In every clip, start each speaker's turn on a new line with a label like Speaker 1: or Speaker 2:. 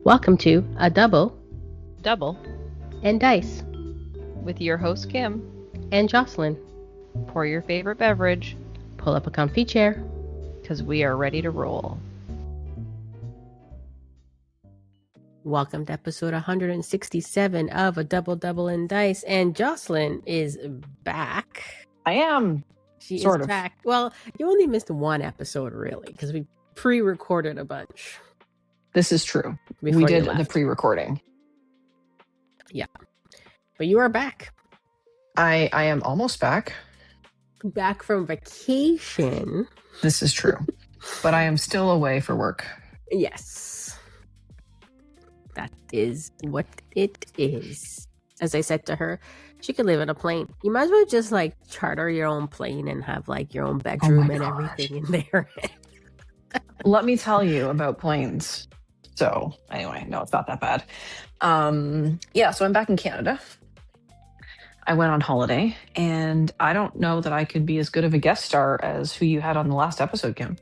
Speaker 1: Welcome to A Double
Speaker 2: Double
Speaker 1: and Dice
Speaker 2: with your host Kim.
Speaker 1: and Jocelyn.
Speaker 2: Pour your favorite beverage
Speaker 1: Pull up a comfy chair.
Speaker 2: because we are ready to roll.
Speaker 1: Welcome to episode 167 of A Double and Dice. And Jocelyn is back.
Speaker 3: I am.
Speaker 1: She
Speaker 3: Sort
Speaker 1: is
Speaker 3: of.
Speaker 1: back. Well, you only missed one episode, really, because we pre-recorded a bunch.
Speaker 3: This is true.
Speaker 1: before
Speaker 3: We
Speaker 1: you
Speaker 3: did the
Speaker 1: left.
Speaker 3: pre-recording.
Speaker 1: But you are back.
Speaker 3: I am almost back.
Speaker 1: Back from vacation.
Speaker 3: This is true. But I am still away for work.
Speaker 1: Yes. That is what it is. As I said to her, she could live in a plane. You might as well just like charter your own plane and have like your own bedroom and
Speaker 3: gosh.
Speaker 1: everything in there.
Speaker 3: Let me tell you about planes. So anyway, no, it's not that bad. So I'm back in Canada. I went on holiday, and I don't know that I could be as good of a guest star as who you had on the last episode, Kim.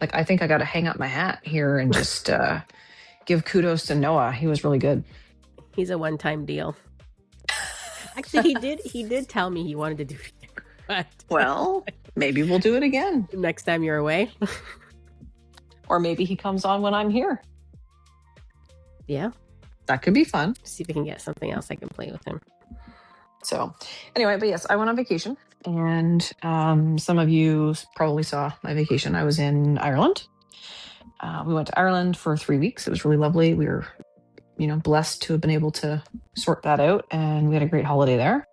Speaker 3: Like, I think I got to hang up my hat here and just give kudos to Noah. He was really good.
Speaker 1: He's a one-time deal. Actually, he did tell me he wanted to do it again. But
Speaker 3: Well, maybe we'll do it again.
Speaker 1: next time you're away.
Speaker 3: Or maybe he comes on when I'm here.
Speaker 1: Yeah.
Speaker 3: That could be fun.
Speaker 1: See if we can get something else I can play with him.
Speaker 3: So anyway, but yes, I went on vacation, and some of you probably saw my vacation. I was in Ireland. We went to Ireland for 3 weeks. It was really lovely. We were, blessed to have been able to sort that out, and we had a great holiday there.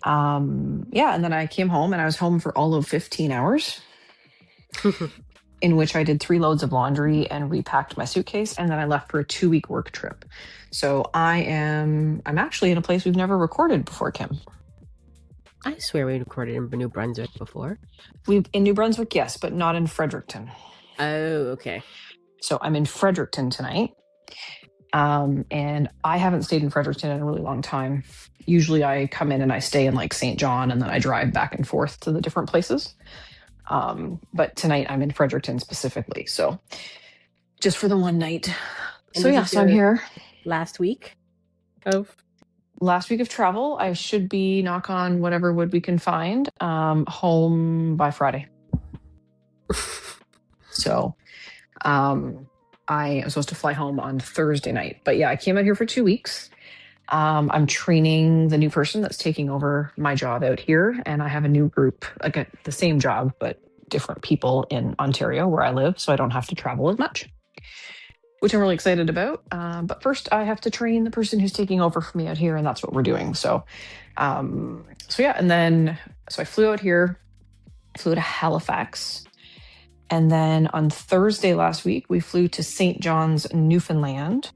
Speaker 3: And then I came home, and I was home for all of 15 hours, in which I did 3 loads of laundry and repacked my suitcase, and then I left for a 2-week work trip. So I'm actually in a place we've never recorded before, Kim.
Speaker 1: I swear we recorded in New Brunswick before.
Speaker 3: In New Brunswick, yes, but not in Fredericton.
Speaker 1: Oh, okay.
Speaker 3: So I'm in Fredericton tonight. And I haven't stayed in Fredericton in a really long time. Usually I come in and I stay in like St. John, and then I drive back and forth to the different places. But tonight I'm in Fredericton specifically. So just for the one night.
Speaker 1: And
Speaker 3: So
Speaker 1: this
Speaker 3: yeah,
Speaker 1: is
Speaker 3: so I'm
Speaker 1: your
Speaker 3: here.
Speaker 1: last week of
Speaker 3: Last week of travel. I should be, knock on whatever wood we can find, home by Friday. So I am supposed to fly home on Thursday night. But yeah, I came out here for 2 weeks. I'm training the new person that's taking over my job out here. And I have a new group, like the same job, but different people in Ontario where I live. So I don't have to travel as much, which I'm really excited about. But first I have to train the person who's taking over for me out here. And that's what we're doing. So yeah. And then, so I flew out here, flew to Halifax. And then on Thursday last week, we flew to St. John's, Newfoundland.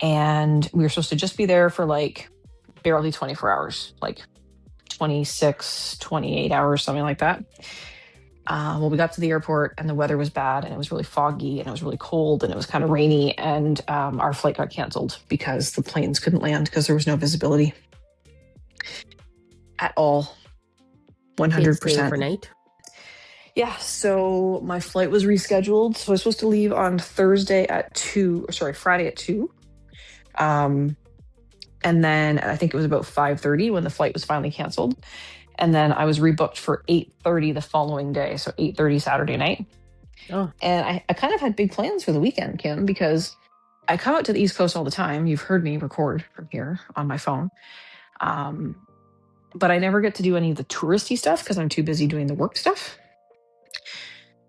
Speaker 3: And we were supposed to just be there for like barely 24 hours, like 26, 28 hours, something like that. Well, we got to the airport and the weather was bad, and it was really foggy, and it was really cold, and it was kind of rainy. And our flight got canceled because the planes couldn't land because there was no visibility at all.
Speaker 1: staying
Speaker 3: 100%.
Speaker 1: overnight.
Speaker 3: Yeah, so my flight was rescheduled. So I was supposed to leave on Friday at 2. And then I think it was about 5:30 when the flight was finally canceled. And then I was rebooked for 8:30 the following day. So 8:30 Saturday night.
Speaker 1: Oh,
Speaker 3: And I kind of had big plans for the weekend, Kim, because I come out to the East Coast all the time. You've heard me record from here on my phone. But I never get to do any of the touristy stuff because I'm too busy doing the work stuff.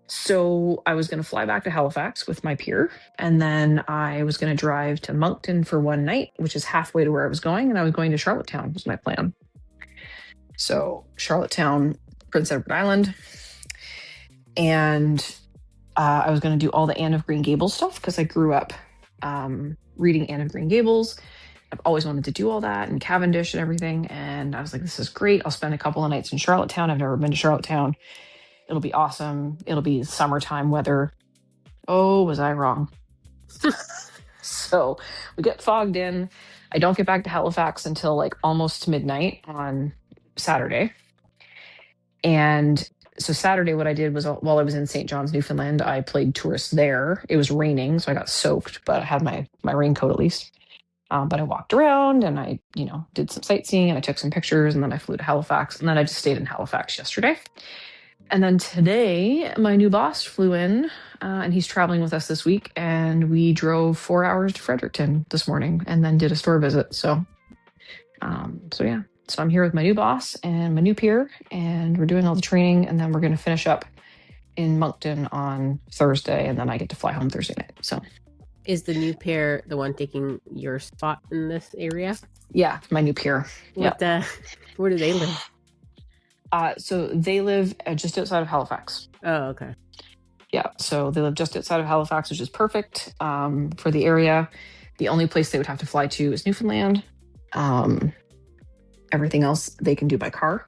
Speaker 3: So I was going to fly back to Halifax with my peer, and then I was going to drive to Moncton for one night, which is halfway to where I was going, and I was going to Charlottetown was my plan. So Charlottetown, Prince Edward Island, and I was going to do all the Anne of Green Gables stuff because I grew up reading Anne of Green Gables. I've always wanted to do all that, and Cavendish and everything, and I was like, this is great. I'll spend a couple of nights in Charlottetown. I've never been to Charlottetown. It'll be awesome. It'll be summertime weather. Oh, was I wrong? So we get fogged in. I don't get back to Halifax until like almost midnight on Saturday. And So Saturday, what I did was while I was in St. John's, Newfoundland, I played tourist there. It was raining, so I got soaked, but I had my raincoat at least. But I walked around and I, did some sightseeing and I took some pictures and then I flew to Halifax and then I just stayed in Halifax yesterday. And then today, my new boss flew in and he's traveling with us this week. And we drove 4 hours to Fredericton this morning and then did a store visit. So yeah. So I'm here with my new boss and my new peer, and we're doing all the training, and then we're going to finish up in Moncton on Thursday, and then I get to fly home Thursday night. So,
Speaker 1: is the new pair the one taking your spot in this area?
Speaker 3: Yeah, my new peer.
Speaker 1: Where do they live?
Speaker 3: So they live just outside of Halifax.
Speaker 1: Oh, okay.
Speaker 3: Yeah, so they live just outside of Halifax, which is perfect for the area. The only place they would have to fly to is Newfoundland. Everything else they can do by car.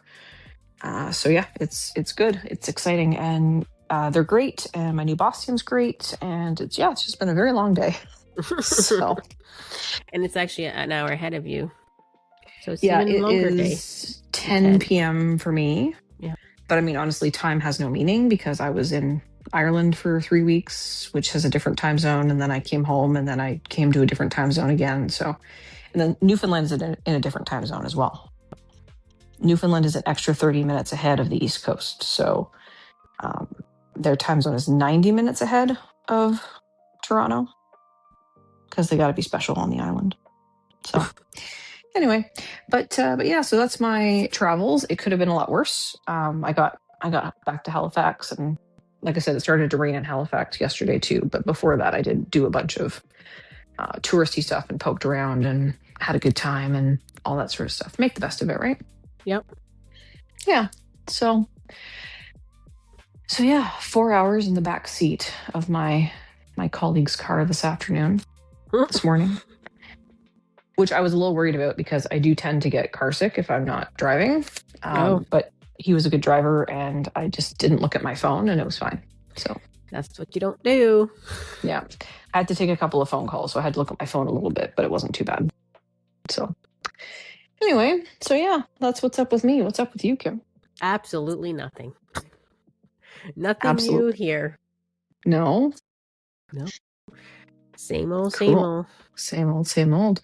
Speaker 3: So yeah, it's good. It's exciting, and they're great. And my new boss seems great. And it's just been a very long day. So,
Speaker 1: and it's actually an hour ahead of you. So it's
Speaker 3: yeah,
Speaker 1: even
Speaker 3: it
Speaker 1: longer
Speaker 3: is 10 p.m. for me.
Speaker 1: Yeah,
Speaker 3: but I mean, honestly, time has no meaning because I was in Ireland for 3 weeks, which has a different time zone, and then I came home, and then I came to a different time zone again. So, and then Newfoundland is in a different time zone as well. Newfoundland is an extra 30 minutes ahead of the East Coast. So their time zone is 90 minutes ahead of Toronto because they got to be special on the island. So anyway, but yeah, so that's my travels. It could have been a lot worse. I got back to Halifax, and like I said, it started to rain in Halifax yesterday too. But before that, I did do a bunch of touristy stuff and poked around and had a good time and all that sort of stuff. Make the best of it, right?
Speaker 1: Yep.
Speaker 3: Yeah. So yeah, 4 hours in the back seat of my colleague's car this morning, which I was a little worried about because I do tend to get car sick if I'm not driving. But he was a good driver, and I just didn't look at my phone, and it was fine. So
Speaker 1: that's what you don't do.
Speaker 3: Yeah, I had to take a couple of phone calls, so I had to look at my phone a little bit, but it wasn't too bad. So. Anyway, so yeah, that's what's up with me. What's up with you, Kim?
Speaker 1: Absolutely nothing. Nothing new here.
Speaker 3: No.
Speaker 1: Same old,
Speaker 3: cool. Same old.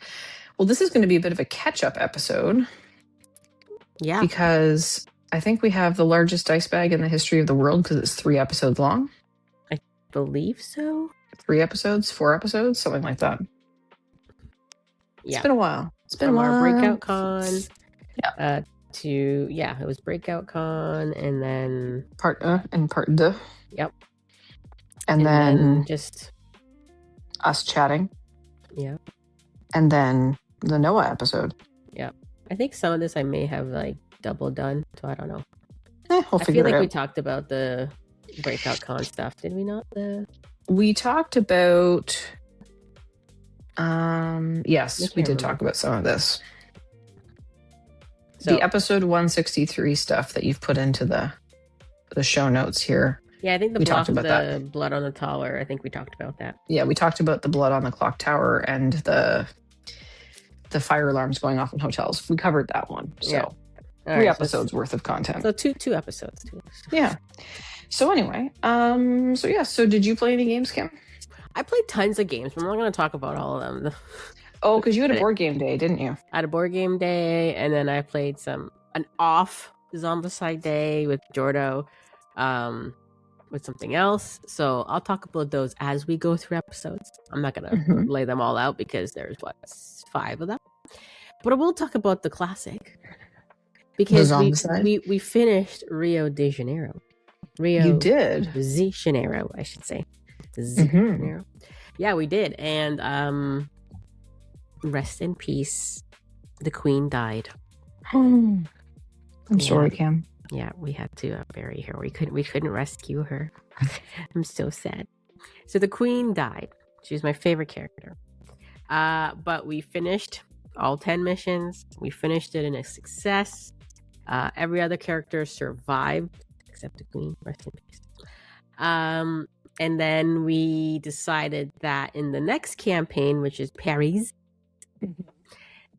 Speaker 3: Well, this is going to be a bit of a catch-up episode.
Speaker 1: Yeah.
Speaker 3: Because I think we have the largest dice bag in the history of the world because it's 3 episodes long.
Speaker 1: I believe so.
Speaker 3: 3 episodes, 4 episodes, something like that.
Speaker 1: Yeah.
Speaker 3: It's been a while.
Speaker 1: From our breakout con it was breakout con, and then
Speaker 3: part 2.
Speaker 1: Yep.
Speaker 3: And then
Speaker 1: just
Speaker 3: us chatting.
Speaker 1: Yeah.
Speaker 3: And then the Noah episode.
Speaker 1: Yeah. I think some of this I may have double done, so I don't know.
Speaker 3: We'll figure it out.
Speaker 1: I feel like we talked about the breakout con stuff, did we not?
Speaker 3: We talked about yes, we did talk about some of this. So, the episode 163 stuff that you've put into the show notes here.
Speaker 1: Yeah, I think we talked about the blood on the tower. I think we talked about that. Yeah,
Speaker 3: we talked about the blood on the clock tower and the fire alarms going off in hotels. We covered that one. So 3 episodes worth of content.
Speaker 1: So two episodes.
Speaker 3: Yeah. So anyway, so did you play any games, Kim?
Speaker 1: I played tons of games, but I'm not going to talk about all of them.
Speaker 3: Oh, because you had a board game day, didn't you?
Speaker 1: I had a board game day, and then I played an off Zombicide day with Jordo, with something else. So I'll talk about those as we go through episodes. I'm not going to lay them all out because there's 5 of them. But I will talk about the classic. Because we finished Rio de Janeiro.
Speaker 3: You did?
Speaker 1: De Janeiro, I should say. Janeiro. Yeah, we did. And rest in peace. The Queen died.
Speaker 3: I'm sorry, Kim.
Speaker 1: Yeah, we had to bury her. We couldn't rescue her. I'm so sad. So the Queen died. She was my favorite character. But we finished all 10 missions. We finished it in a success. Every other character survived except the Queen. Rest in peace. And then we decided that in the next campaign, which is Paris,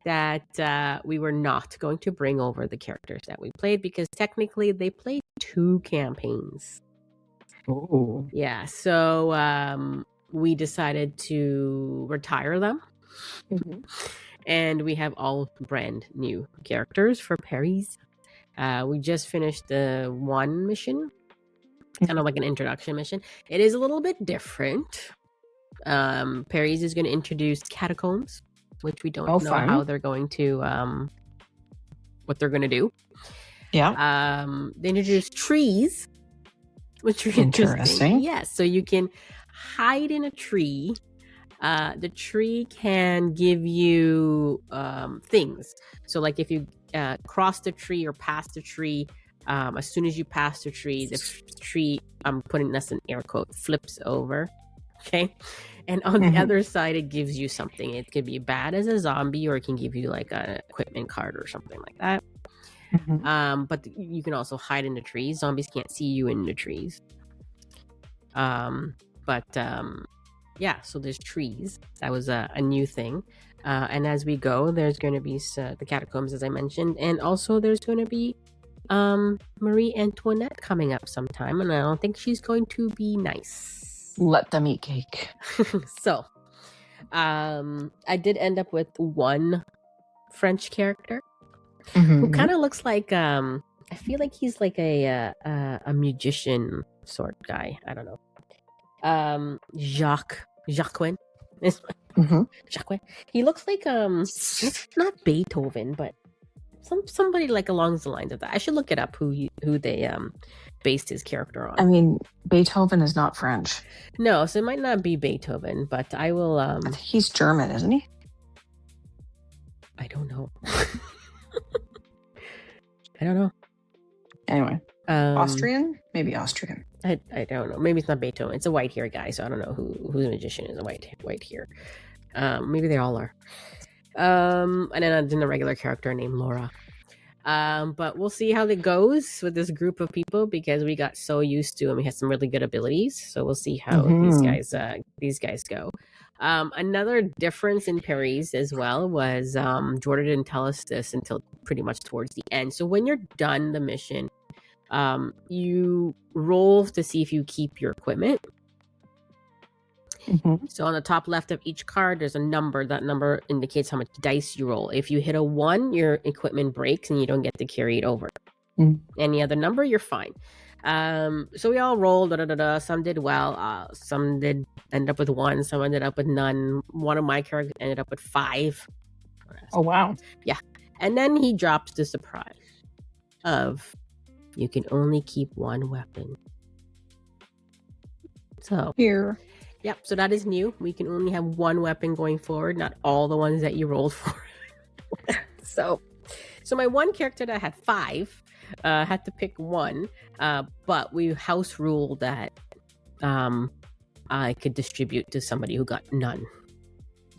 Speaker 1: that we were not going to bring over the characters that we played because technically they played 2 campaigns.
Speaker 3: Oh.
Speaker 1: Yeah, so we decided to retire them.
Speaker 3: Mhm.
Speaker 1: And we have all brand new characters for Perry's. We just finished the 1 mission, kind of like an introduction mission. It is a little bit different. Perry's is going to introduce catacombs, which we don't know
Speaker 3: fun.
Speaker 1: how they're going to, what they're going to do.
Speaker 3: Yeah.
Speaker 1: They introduce trees, which are
Speaker 3: Interesting.
Speaker 1: interesting. Yes, so you can hide in a tree. The tree can give you things. So, like if you cross the tree or pass the tree, as soon as you pass the tree, I'm putting this in air quote, flips over. Okay. And on the other side, it gives you something. It could be bad as a zombie, or it can give you like an equipment card or something like that. But you can also hide in the trees. Zombies can't see you in the trees. Yeah, so there's trees. That was a new thing. And as we go, there's going to be the catacombs, as I mentioned. And also there's going to be Marie Antoinette coming up sometime. And I don't think she's going to be nice.
Speaker 3: Let them eat cake.
Speaker 1: So, I did end up with 1 French character who kind of looks like, I feel like he's like a musician sort guy. I don't know. Jocelyn. Jocelyn. He looks like not Beethoven, but somebody like along the lines of that. I should look it up who they based his character on.
Speaker 3: I mean, Beethoven is not French.
Speaker 1: No, so it might not be Beethoven, but I will
Speaker 3: I think he's German, isn't he?
Speaker 1: I don't know. I don't know.
Speaker 3: Anyway. Austrian? Maybe Austrian.
Speaker 1: I don't know. Maybe it's not Beethoven. It's a white hair guy, so I don't know who the magician is. A white hair. Maybe they all are. And then a regular character named Laura. But we'll see how it goes with this group of people, because we got so used to and we had some really good abilities. So we'll see how these guys go. Another difference in Paris as well was Jordan didn't tell us this until pretty much towards the end. So when you're done the mission, you roll to see if you keep your equipment. So on the top left of each card, there's a number. That number indicates how much dice you roll. If you hit a 1, your equipment breaks and you don't get to carry it over. Any other number, you're fine. So we all rolled. Some did well. Some did end up with 1. Some ended up with none. One of my characters ended up with 5.
Speaker 3: Oh, wow.
Speaker 1: Yeah. And then he drops the surprise of you can only keep 1 weapon. So
Speaker 3: here.
Speaker 1: Yep, so that is new. We can only have 1 weapon going forward, not all the ones that you rolled for. So my 1 character that had 5 had to pick 1, but we house ruled that I could distribute to somebody who got none.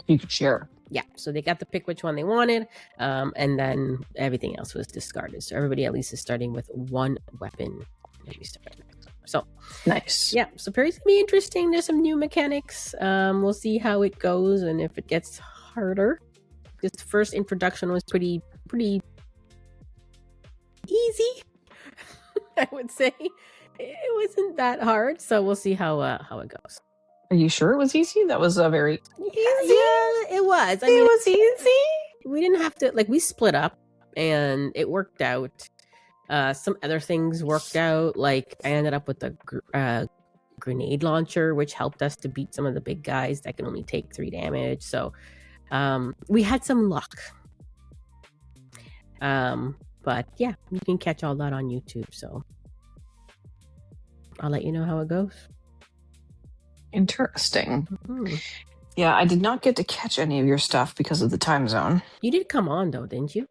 Speaker 3: You could share.
Speaker 1: Yeah, so they got to pick which one they wanted, and then everything else was discarded. So everybody at least is starting with 1 weapon. So
Speaker 3: nice.
Speaker 1: Yeah, so Perry's gonna be interesting. There's some new mechanics. We'll see how it goes and if it gets harder. This first introduction was pretty easy. I would say it wasn't that hard. So we'll see how it goes.
Speaker 3: Are you sure it was easy? That was a very
Speaker 1: easy. Yeah, it was.
Speaker 3: It was easy.
Speaker 1: We didn't have to we split up and it worked out. Some other things worked out, like I ended up with a grenade launcher, which helped us to beat some of the big guys that can only take 3 damage. So we had some luck. But yeah, you can catch all that on YouTube. So I'll let you know how it goes.
Speaker 3: Interesting. Yeah, I did not get to catch any of your stuff because of the time zone.
Speaker 1: You did come on though, didn't you?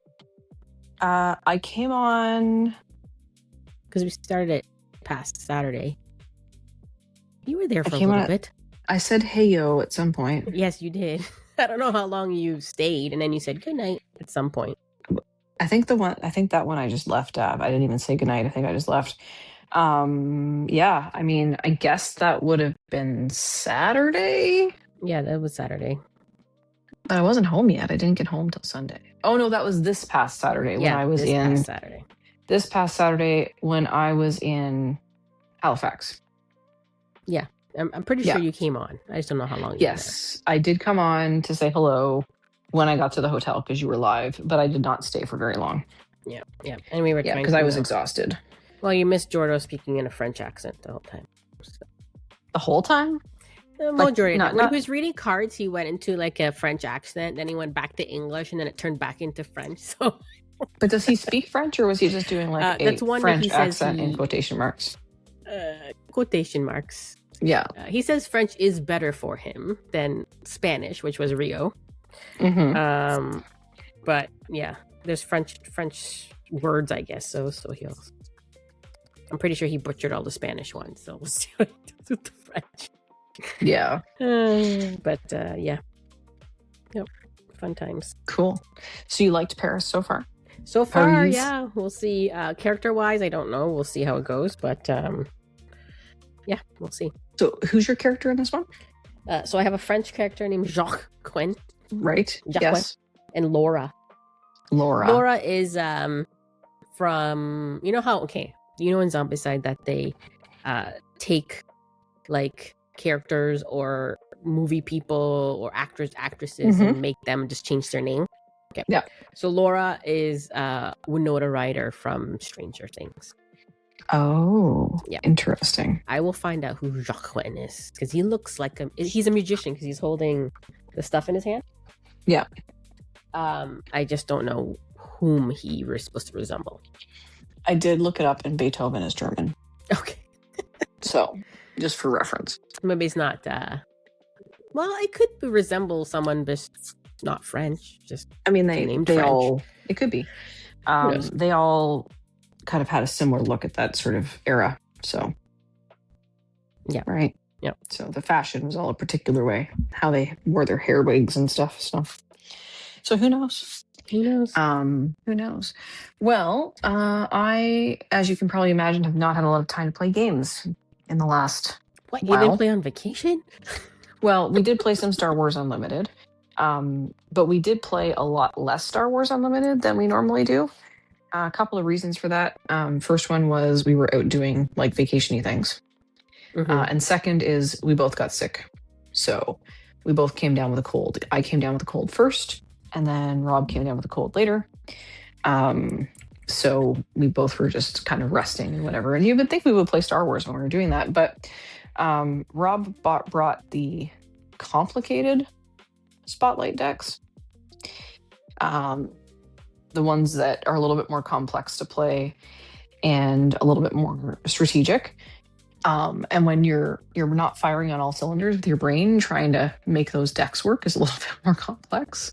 Speaker 3: I came on
Speaker 1: because we started it past Saturday. You were there for a little bit.
Speaker 3: I said hey yo at some point.
Speaker 1: Yes, you did. I don't know how long you stayed, and then you said good night at some point.
Speaker 3: I think that one I just left. I didn't even say good night. I think I just left. Yeah, I mean, I guess that would have been Saturday.
Speaker 1: Yeah, that was Saturday.
Speaker 3: But I wasn't home yet. I didn't get home till Sunday. Oh no, that was this past Saturday when I was in.
Speaker 1: Past Saturday.
Speaker 3: this past Saturday when I was in Halifax.
Speaker 1: Yeah. I'm pretty sure you came on. I just don't know how long you were there.
Speaker 3: Yes, I did come on to say hello when I got to the hotel because you were live, but I did not stay for very long.
Speaker 1: Yeah. And we were trying
Speaker 3: because I was exhausted.
Speaker 1: Well, you missed Jordo speaking in a French accent the whole time. So.
Speaker 3: The whole time?
Speaker 1: When he was reading cards, he went into like a French accent, then he went back to English, and then it turned back into French. So,
Speaker 3: but does he speak French, or was he just doing like a French accent in quotation marks?
Speaker 1: Quotation marks.
Speaker 3: Yeah.
Speaker 1: He says French is better for him than Spanish, which was Rio.
Speaker 3: Mm-hmm.
Speaker 1: But yeah, there's French words, I guess. So I'm pretty sure he butchered all the Spanish ones. So we'll see what he does with the French.
Speaker 3: Yeah.
Speaker 1: But yeah. Yep. Fun times.
Speaker 3: Cool. So you liked Paris so far?
Speaker 1: So far, yeah. We'll see. Character-wise, I don't know. We'll see how it goes. But yeah, we'll see.
Speaker 3: So who's your character in this one?
Speaker 1: So I have a French character named Jacques Quinn.
Speaker 3: Right. Yes.
Speaker 1: And Laura. Laura is from, you know how, okay, you know in Zombicide that they take like characters or movie people or actresses and make them just change their name. Okay.
Speaker 3: Yeah.
Speaker 1: So Laura is Winona Ryder from Stranger Things.
Speaker 3: Oh, yeah. Interesting.
Speaker 1: I will find out who Jacques Quinn is because he looks like he's a musician because he's holding the stuff in his hand.
Speaker 3: Yeah.
Speaker 1: I just don't know whom he was supposed to resemble.
Speaker 3: I did look it up, and Beethoven is German.
Speaker 1: Okay.
Speaker 3: So, just for reference.
Speaker 1: Maybe it's not. Well, it could resemble someone, but not French. Just
Speaker 3: I mean, they all. It could be. They all kind of had a similar look at that sort of era. So.
Speaker 1: Yeah.
Speaker 3: Right.
Speaker 1: Yeah.
Speaker 3: So the fashion was all a particular way. How they wore their hair wigs and stuff. So who knows?
Speaker 1: Who knows?
Speaker 3: Who knows? Well, I, as you can probably imagine, have not had a lot of time to play games in the last
Speaker 1: What, you didn't play on vacation?
Speaker 3: Well, we did play some Star Wars Unlimited, but we did play a lot less Star Wars Unlimited than we normally do. A couple of reasons for that. First one was we were out doing like vacation-y things. And second is we both got sick. So we both came down with a cold. I came down with a cold first, and then Rob came down with a cold later. So we both were just kind of resting and whatever. And you would think we would play Star Wars when we were doing that. But Rob brought the complicated Spotlight decks. The ones that are a little bit more complex to play and a little bit more strategic. And when you're not firing on all cylinders with your brain, trying to make those decks work is a little bit more complex.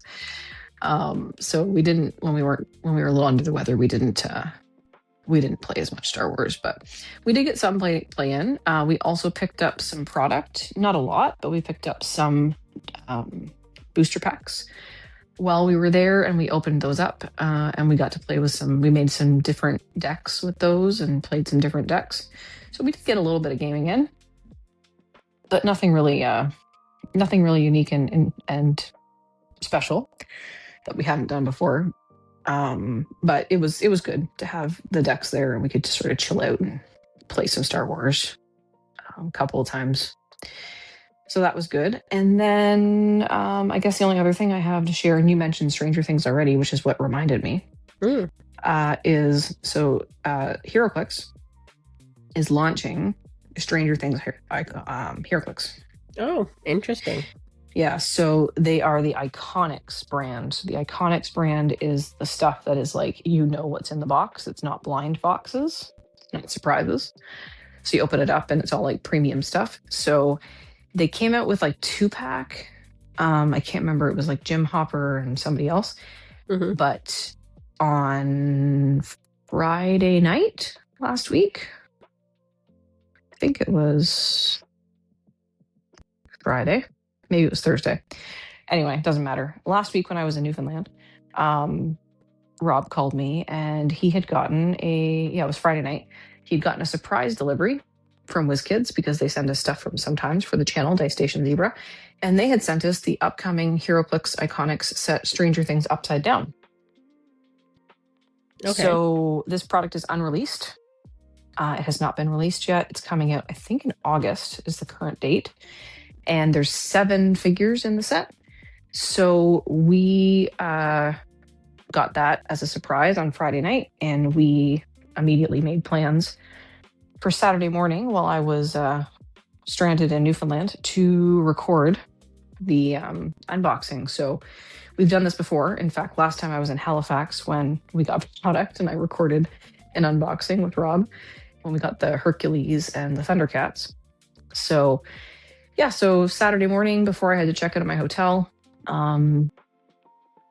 Speaker 3: So we didn't, when we were a little under the weather, we didn't play as much Star Wars, but we did get some play in. We also picked up some product, not a lot, but we picked up some booster packs while we were there, and we opened those up, and we got to play with we made some different decks with those and played some different decks. So we did get a little bit of gaming in, but nothing really unique and special that we hadn't done before. But it was good to have the decks there, and we could just sort of chill out and play some Star Wars a couple of times. So that was good. And then I guess the only other thing I have to share, and you mentioned Stranger Things already, which is what reminded me, is HeroClix is launching Stranger Things HeroClix.
Speaker 1: Oh, interesting.
Speaker 3: Yeah, so they are the Iconics brand. The Iconics brand is the stuff that is like, you know what's in the box. It's not blind boxes, not surprises. So you open it up and it's all like premium stuff. So they came out with like 2-pack. I can't remember. It was like Jim Hopper and somebody else. But on Friday night last week, I think it was Friday. Maybe it was Thursday. Anyway, it doesn't matter. Last week when I was in Newfoundland, Rob called me and he had gotten it was Friday night. He'd gotten a surprise delivery from WizKids because they send us stuff from sometimes for the channel, Dice Station Zebra. And they had sent us the upcoming HeroClix Iconics set Stranger Things Upside Down.
Speaker 1: Okay.
Speaker 3: So this product is unreleased. It has not been released yet. It's coming out, I think, in August is the current date. And there's 7 figures in the set. So we got that as a surprise on Friday night, and we immediately made plans for Saturday morning while I was stranded in Newfoundland to record the unboxing. So we've done this before. In fact, last time I was in Halifax when we got the product, and I recorded an unboxing with Rob when we got the Hercules and the Thundercats. So yeah, so Saturday morning before I had to check out of my hotel,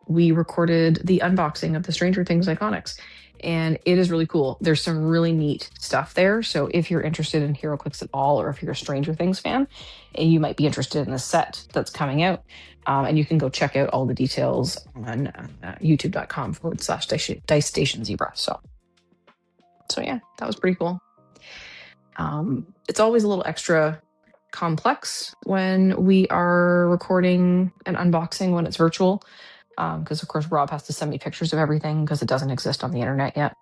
Speaker 3: we recorded the unboxing of the Stranger Things Iconics, and it is really cool. There's some really neat stuff there. So if you're interested in HeroClix at all, or if you're a Stranger Things fan, you might be interested in the set that's coming out. And you can go check out all the details on youtube.com/Dice Station Zebra. So yeah, that was pretty cool. It's always a little extra complex when we are recording an unboxing when it's virtual, because of course Rob has to send me pictures of everything because it doesn't exist on the internet yet.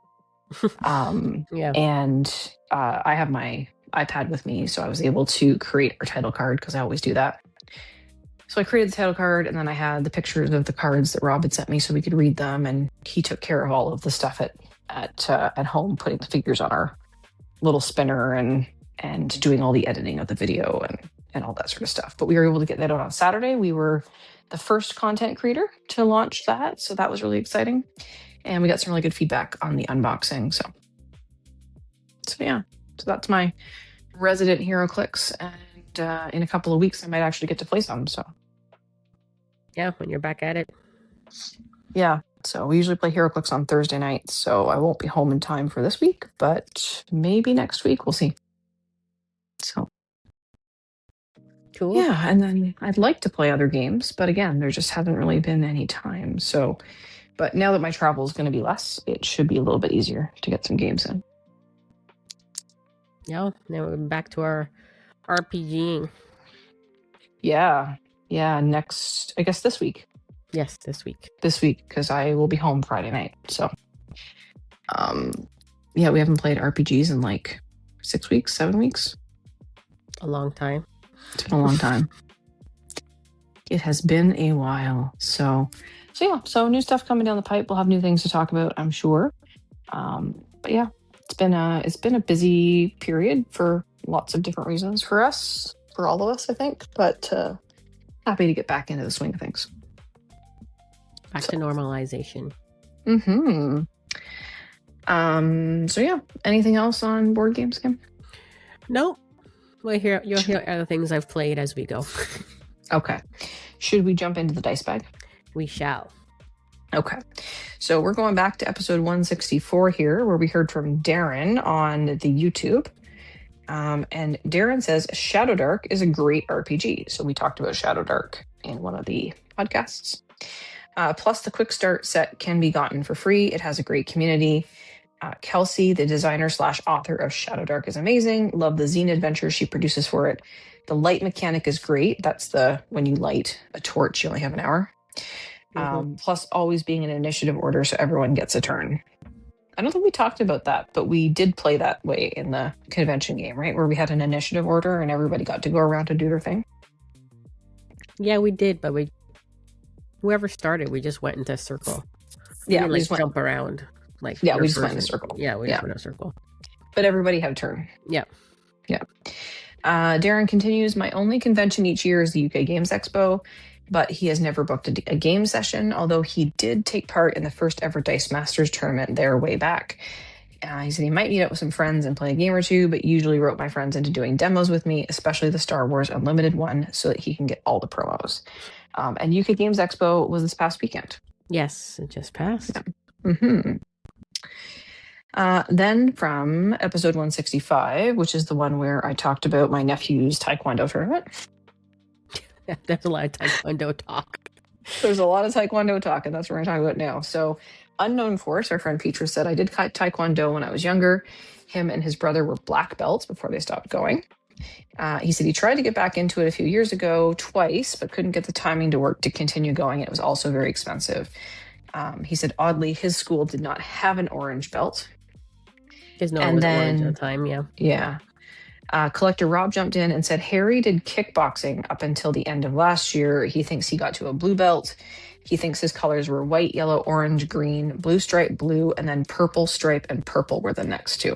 Speaker 1: Yeah.
Speaker 3: And I have my iPad with me, so I was able to create our title card because I always do that. So I created the title card, and then I had the pictures of the cards that Rob had sent me so we could read them, and he took care of all of the stuff at home, putting the figures on our little spinner and doing all the editing of the video and all that sort of stuff. But we were able to get that out on Saturday. We were the first content creator to launch that, so that was really exciting. And we got some really good feedback on the unboxing. So yeah, so that's my resident HeroClix, and in a couple of weeks I might actually get to play some. So
Speaker 1: Yeah, when you're back at it.
Speaker 3: yeah, so we usually play HeroClix on Thursday nights, so I won't be home in time for this week, but maybe next week, we'll see. So
Speaker 1: Cool.
Speaker 3: yeah, and then I'd like to play other games, but again, there just hasn't really been any time. So, but now that my travel is going to be less, it should be a little bit easier to get some games in.
Speaker 1: Yeah, now we're back to our RPGing.
Speaker 3: Yeah, next, I guess this week.
Speaker 1: Yes, this week.
Speaker 3: Because I will be home Friday night. So, yeah, we haven't played RPGs in like 6 weeks, 7 weeks.
Speaker 1: A long time.
Speaker 3: It's been a long time. It has been a while. So yeah, so new stuff coming down the pipe. We'll have new things to talk about, I'm sure. But yeah, it's been a busy period for lots of different reasons for us, for all of us, I think. But happy to get back into the swing of things.
Speaker 1: Back to normalization.
Speaker 3: Mm-hmm. So yeah, anything else on board games, Kim?
Speaker 1: Nope. Well, you'll hear other things I've played as we go.
Speaker 3: Okay. Should we jump into the dice bag?
Speaker 1: We shall.
Speaker 3: Okay. So we're going back to episode 164 here, where we heard from Darren on the YouTube. And Darren says Shadow Dark is a great RPG. So we talked about Shadow Dark in one of the podcasts. Plus, the quick start set can be gotten for free. It has a great community. Kelsey, the designer/author of Shadow Dark, is amazing. Love the zine adventures she produces for it. The light mechanic is great. That's when you light a torch, you only have an hour. Plus, always being in initiative order, so everyone gets a turn. I don't think we talked about that, but we did play that way in the convention game, right? Where we had an initiative order and everybody got to go around to do their thing.
Speaker 1: Yeah, we did, but whoever started, we just went into a circle.
Speaker 3: Yeah,
Speaker 1: we just jump around. We
Speaker 3: just went in a circle.
Speaker 1: Yeah, we just went in a circle.
Speaker 3: But everybody had a turn.
Speaker 1: Yeah.
Speaker 3: Darren continues, my only convention each year is the UK Games Expo, but he has never booked a game session, although he did take part in the first ever Dice Masters tournament there way back. He said he might meet up with some friends and play a game or two, but usually wrote my friends into doing demos with me, especially the Star Wars Unlimited one, so that he can get all the promos. And UK Games Expo was this past weekend.
Speaker 1: Yes, it just passed.
Speaker 3: Yeah. Mm-hmm. Then from episode 165, which is the one where I talked about my nephew's Taekwondo tournament.
Speaker 1: There's a lot of Taekwondo talk.
Speaker 3: There's a lot of Taekwondo talk, and that's what we're talking about now. So, Unknown Force, our friend Petra said, I did Taekwondo when I was younger. Him and his brother were black belts before they stopped going. He said he tried to get back into it a few years ago twice, but couldn't get the timing to work to continue going. It was also very expensive. He said, oddly, his school did not have an orange belt.
Speaker 1: Because no one
Speaker 3: And
Speaker 1: was orange at
Speaker 3: then,
Speaker 1: the time, yeah.
Speaker 3: yeah. Collector Rob jumped in and said Harry did kickboxing up until the end of last year. He thinks he got to a blue belt. He thinks his colors were white, yellow, orange, green, blue stripe, blue, and then purple stripe and purple were the next two.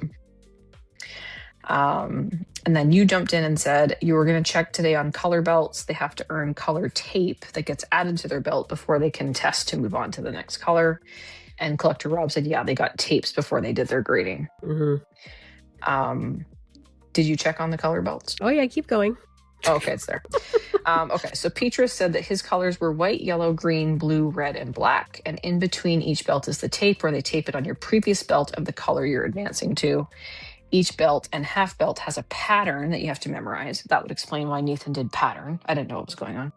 Speaker 3: And then you jumped in and said you were going to check today on color belts. They have to earn color tape that gets added to their belt before they can test to move on to the next color. And Collector Rob said, yeah, they got tapes before they did their grading.
Speaker 1: Mm-hmm.
Speaker 3: Did you check on the color belts?
Speaker 1: Oh, yeah, keep going.
Speaker 3: Oh, okay, it's there. Okay, so Petrus said that his colors were white, yellow, green, blue, red, and black. And in between each belt is the tape where they tape it on your previous belt of the color you're advancing to. Each belt and half belt has a pattern that you have to memorize. That would explain why Nathan did pattern. I didn't know what was going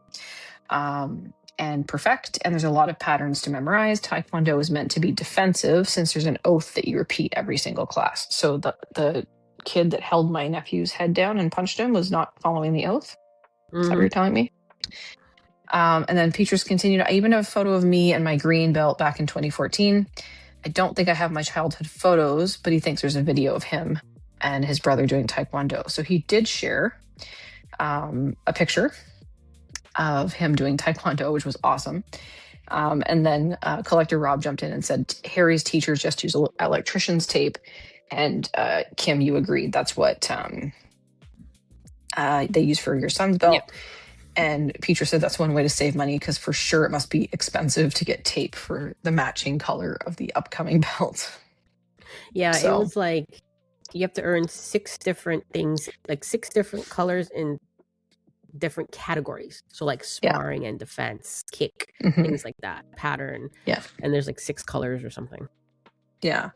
Speaker 3: on. And perfect. And there's a lot of patterns to memorize. Taekwondo is meant to be defensive since there's an oath that you repeat every single class. So the kid that held my nephew's head down and punched him was not following the oath. Is that what you're telling me? And then Petrus continued, I even have a photo of me and my green belt back in 2014. I don't think I have my childhood photos, but he thinks there's a video of him and his brother doing Taekwondo. So he did share a picture of him doing Taekwondo, which was awesome. And then Collector Rob jumped in and said, Harry's teachers just use electrician's tape. And Kim, you agreed. That's what they use for your son's belt. Yep. And Peter said that's one way to save money because for sure it must be expensive to get tape for the matching color of the upcoming belt.
Speaker 1: Yeah, so. It was like you have to earn 6 different things, like 6 different colors in different categories. So like sparring and defense, kick, things like that, pattern.
Speaker 3: Yeah.
Speaker 1: And there's like 6 colors or something.
Speaker 3: Yeah.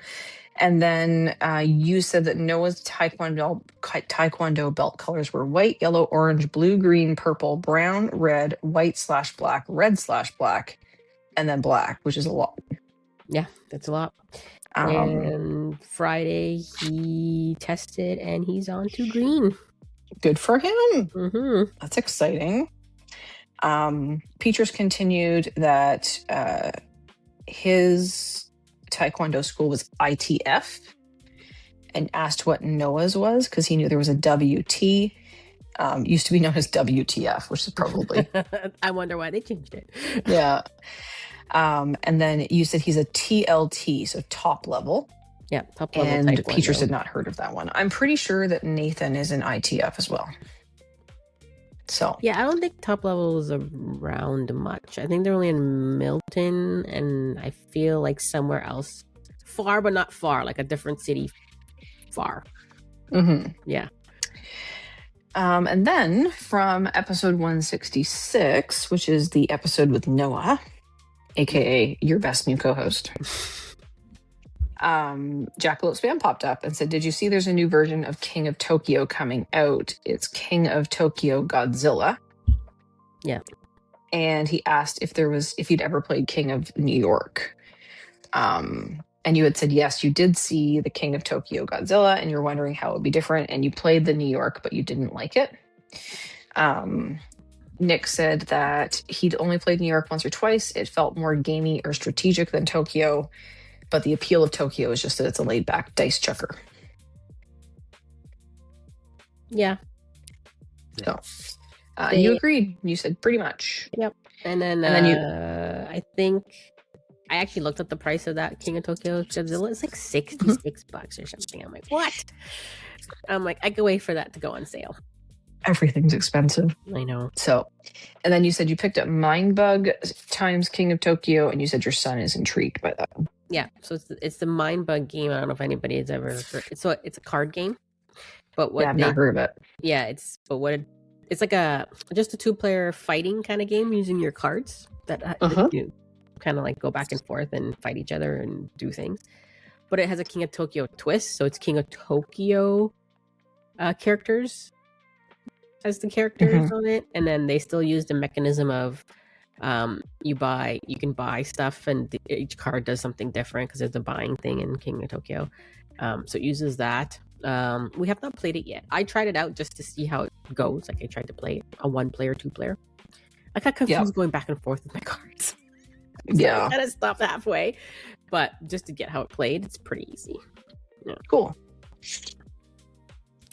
Speaker 3: And then you said that Noah's Taekwondo belt colors were white, yellow, orange, blue, green, purple, brown, red, white/black, red/black, and then black, which is a lot.
Speaker 1: Yeah, that's a lot. And Friday he tested and he's on to green.
Speaker 3: Good for him.
Speaker 1: Mm-hmm.
Speaker 3: That's exciting. Petrus continued that his Taekwondo school was ITF and asked what Noah's was because he knew there was a WT. Used to be known as WTF, which is probably.
Speaker 1: I wonder why they changed it.
Speaker 3: Yeah. And then you said he's a TLT, so top level.
Speaker 1: Yeah, top level.
Speaker 3: And
Speaker 1: Taekwondo.
Speaker 3: Petrus had not heard of that one. I'm pretty sure that Nathan is an ITF as well. So
Speaker 1: yeah, I don't think top level is around much. I think they're only in Milton, and I feel like somewhere else, far but not far, like a different city, far.
Speaker 3: Mm-hmm.
Speaker 1: Yeah.
Speaker 3: And then from episode 166, which is the episode with Noah, aka your best new co-host, Jackalope Spam popped up and said, did you see there's a new version of King of Tokyo coming out? It's King of Tokyo Godzilla.
Speaker 1: Yeah.
Speaker 3: And he asked if you'd ever played King of New York. And you had said, yes, you did see the King of Tokyo Godzilla and you're wondering how it would be different. And you played the New York, but you didn't like it. Nick said that he'd only played New York once or twice. It felt more gamey or strategic than Tokyo. But the appeal of Tokyo is just that it's a laid-back dice chucker.
Speaker 1: Yeah.
Speaker 3: So, you agreed. You said pretty much.
Speaker 1: Yep. And then I think I actually looked at the price of that King of Tokyo Godzilla. It's like $66 or something. I'm like, what? I'm like, I could wait for that to go on sale.
Speaker 3: Everything's expensive.
Speaker 1: I know.
Speaker 3: So, and then you said you picked up Mindbug times King of Tokyo, and you said your son is intrigued by that.
Speaker 1: Yeah, so it's the Mindbug game. I don't know if anybody has ever heard. It's a card game, but what
Speaker 3: I've not heard of it.
Speaker 1: Yeah, it's like just a 2-player fighting kind of game using your cards that you kind of like go back and forth and fight each other and do things. But it has a King of Tokyo twist, so it's King of Tokyo characters as the characters on it, and then they still use the mechanism of you can buy stuff and each card does something different because there's a buying thing in King of Tokyo. So it uses that. We have not played it yet. I tried it out just to see how it goes. Like I tried to play it a 1-player, 2-player. I got confused going back and forth with my cards. So
Speaker 3: Yeah.
Speaker 1: I kind of stopped halfway. But just to get how it played, it's pretty easy. Yeah.
Speaker 3: Cool.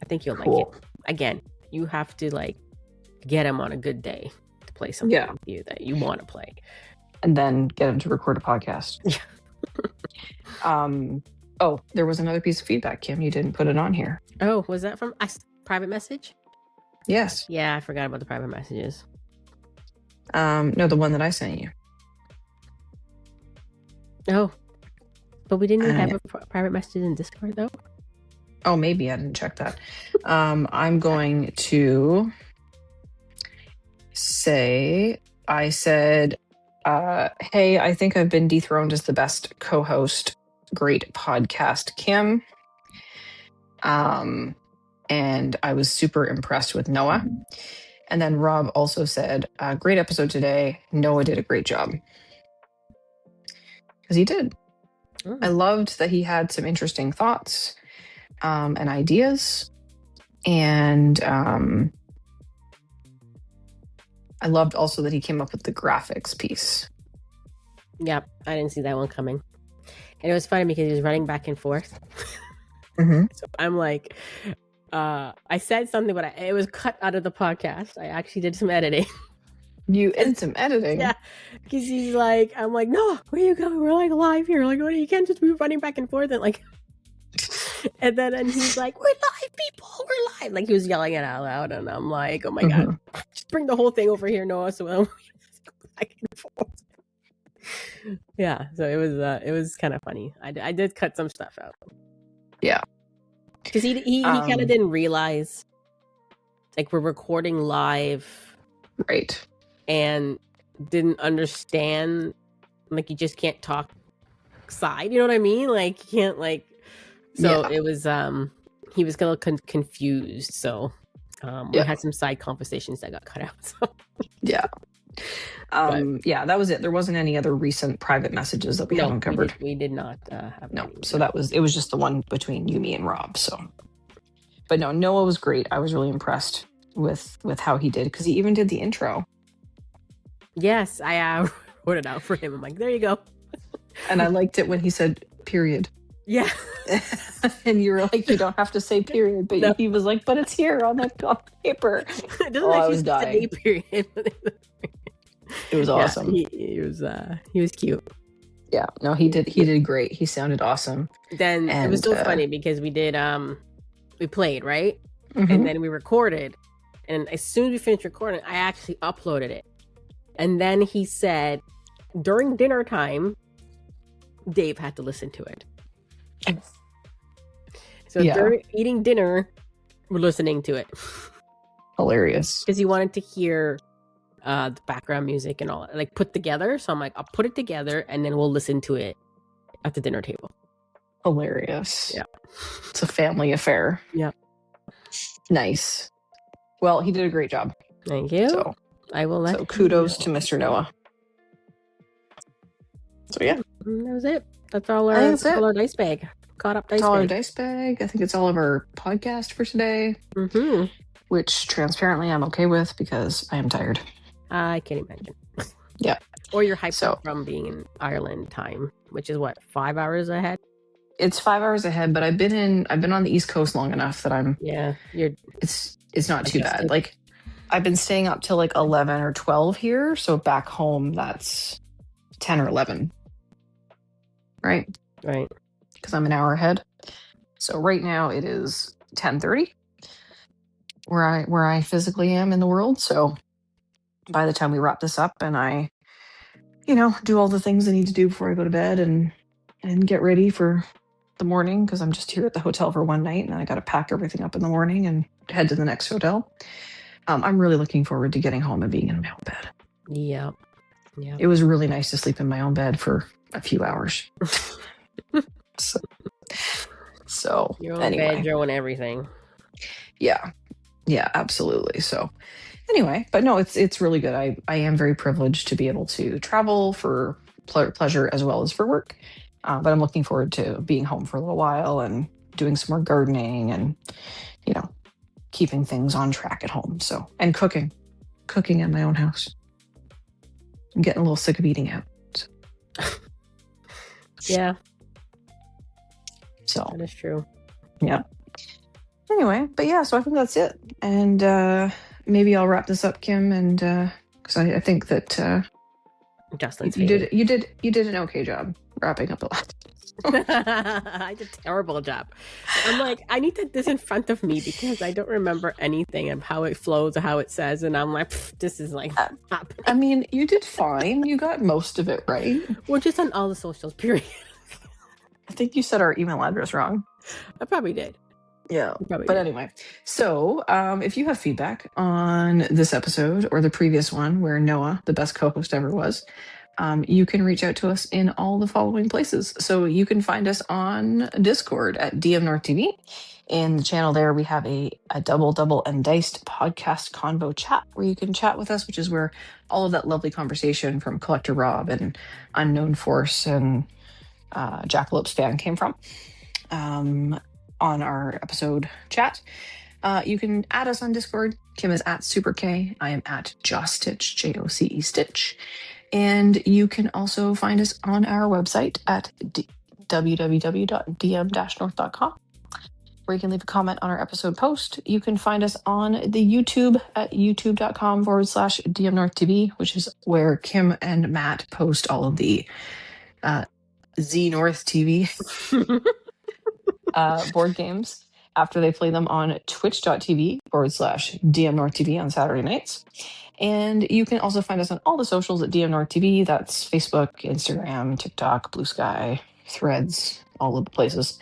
Speaker 1: I think you'll like
Speaker 3: Cool.
Speaker 1: it. Again, you have to like get him on a good day to play something with you that you want to play.
Speaker 3: And then get him to record a podcast. Oh, there was another piece of feedback, Kim. You didn't put it on here.
Speaker 1: Oh, was that from a private message?
Speaker 3: Yes.
Speaker 1: Yeah, I forgot about the private messages.
Speaker 3: No, the one that I sent you.
Speaker 1: Oh, but we didn't even have a private message in Discord, though.
Speaker 3: Oh, maybe I didn't check that. I'm going to say, I said, hey, I think I've been dethroned as the best co-host. Great podcast, Kim. And I was super impressed with Noah. And then Rob also said, great episode today. Noah did a great job. Because he did.
Speaker 1: Oh.
Speaker 3: I loved that he had some interesting thoughts and ideas. And I loved also that he came up with the graphics piece.
Speaker 1: Yeah, I didn't see that one coming. And it was funny because he was running back and forth.
Speaker 3: Mm-hmm.
Speaker 1: So I'm like, I said something, but it was cut out of the podcast. I actually did some editing.
Speaker 3: You did some editing?
Speaker 1: Yeah, because he's like, I'm like, no, where you going? We're like live here. Like, you can't just be running back and forth and like. And he's like, we're live, people. We're live. Like he was yelling it out loud, and I'm like, oh my god, just bring the whole thing over here, Noah. So I'm back and forth. Yeah, so it was kind of funny. I did cut some stuff out.
Speaker 3: Yeah,
Speaker 1: because he kind of didn't realize, like we're recording live,
Speaker 3: right? And
Speaker 1: didn't understand, like you just can't talk side. You know what I mean? Like you can't like. So it was he was a little confused. So we had some side conversations that got cut out. So.
Speaker 3: Yeah. Yeah, that was it. There wasn't any other recent private messages that we haven't covered.
Speaker 1: We did not have
Speaker 3: no.
Speaker 1: any.
Speaker 3: So it was just the one between you, me, and Rob. So, but no, Noah was great. I was really impressed with how he did because he even did the intro.
Speaker 1: Yes, I wrote it out for him. I'm like, there you go.
Speaker 3: And I liked it when he said period.
Speaker 1: Yeah.
Speaker 3: And you were like, you don't have to say period, but he was like, but it's here on the paper.
Speaker 1: It doesn't
Speaker 3: I was dying.
Speaker 1: Say period.
Speaker 3: It was awesome.
Speaker 1: He was cute.
Speaker 3: Yeah, no, he did great. He sounded awesome.
Speaker 1: Then it was so funny because we did we played, right? Mm-hmm. And then we recorded. And as soon as we finished recording, I actually uploaded it. And then he said during dinner time, Dave had to listen to it. So during eating dinner, we're listening to it.
Speaker 3: Hilarious.
Speaker 1: Because he wanted to hear the background music and all that, like put together. So I'm like, I'll put it together and then we'll listen to it at the dinner table.
Speaker 3: Hilarious.
Speaker 1: Yeah.
Speaker 3: It's a family affair.
Speaker 1: Yeah.
Speaker 3: Nice. Well, he did a great job.
Speaker 1: Thank you. So I will let.
Speaker 3: So kudos to Mr. Noah. So yeah,
Speaker 1: that was it. That's all our dice bag. Caught up dice bag.
Speaker 3: All our dice bag. I think it's all of our podcast for today.
Speaker 1: Mm-hmm.
Speaker 3: Which transparently I'm okay with because I am tired.
Speaker 1: I can imagine.
Speaker 3: Yeah.
Speaker 1: Or you're hyped up from being in Ireland time, which is what, 5 hours ahead?
Speaker 3: It's 5 hours ahead, but I've been on the East Coast long enough that I'm.
Speaker 1: Yeah,
Speaker 3: it's not too bad. Like I've been staying up till like 11 or 12 here, so back home that's 10 or 11. Right. Because I'm an hour ahead. So right now it is 10:30 where I physically am in the world. So by the time we wrap this up and I, do all the things I need to do before I go to bed and get ready for the morning, because I'm just here at the hotel for one night and then I got to pack everything up in the morning and head to the next hotel. I'm really looking forward to getting home and being in my own bed.
Speaker 1: Yeah.
Speaker 3: It was really nice to sleep in my own bed for a few hours. So
Speaker 1: your own
Speaker 3: anyway.
Speaker 1: bed, your own everything.
Speaker 3: Yeah, absolutely. So anyway, but no, it's really good. I am very privileged to be able to travel for pleasure as well as for work. But I'm looking forward to being home for a little while and doing some more gardening and, keeping things on track at home. So, and cooking in my own house. I'm getting a little sick of eating out. So.
Speaker 1: Yeah,
Speaker 3: So
Speaker 1: that is true.
Speaker 3: yeah. Anyway, but yeah, so I think that's it. And maybe I'll wrap this up, Kim, and because I think that
Speaker 1: Jocelyn's
Speaker 3: you
Speaker 1: fading.
Speaker 3: did an okay job wrapping up the last.
Speaker 1: I did a terrible job. I'm like, I need this in front of me because I don't remember anything of how it flows or how it says, and I'm like, this is like happening.
Speaker 3: I mean, you did fine. You got most of it right.
Speaker 1: We're just on all the socials, period.
Speaker 3: I think you said our email address wrong.
Speaker 1: I probably did.
Speaker 3: Yeah.
Speaker 1: Probably
Speaker 3: But
Speaker 1: did.
Speaker 3: anyway, so if you have feedback on this episode or the previous one where Noah, the best co-host ever, was, you can reach out to us in all the following places. So you can find us on Discord at DM North TV. In the channel there, we have a double and diced podcast convo chat where you can chat with us, which is where all of that lovely conversation from Collector Rob and Unknown Force and Jackalopes fan came from. On our episode chat. You can add us on Discord. Kim is at Super K. I am at Jostitch, Joce Stitch. And you can also find us on our website at www.dm-north.com, where you can leave a comment on our episode post. You can find us on the YouTube at youtube.com/DMNorthTV, which is where Kim and Matt post all of the Z North TV board games after they play them on twitch.tv/DMNorthTV on Saturday nights. And you can also find us on all the socials at DM North TV. That's Facebook, Instagram, TikTok, Blue Sky, Threads, all of the places.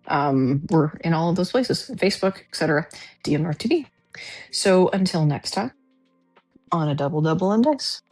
Speaker 3: We're in all of those places, Facebook, etc. DM North TV. So until next time, on a double and dice.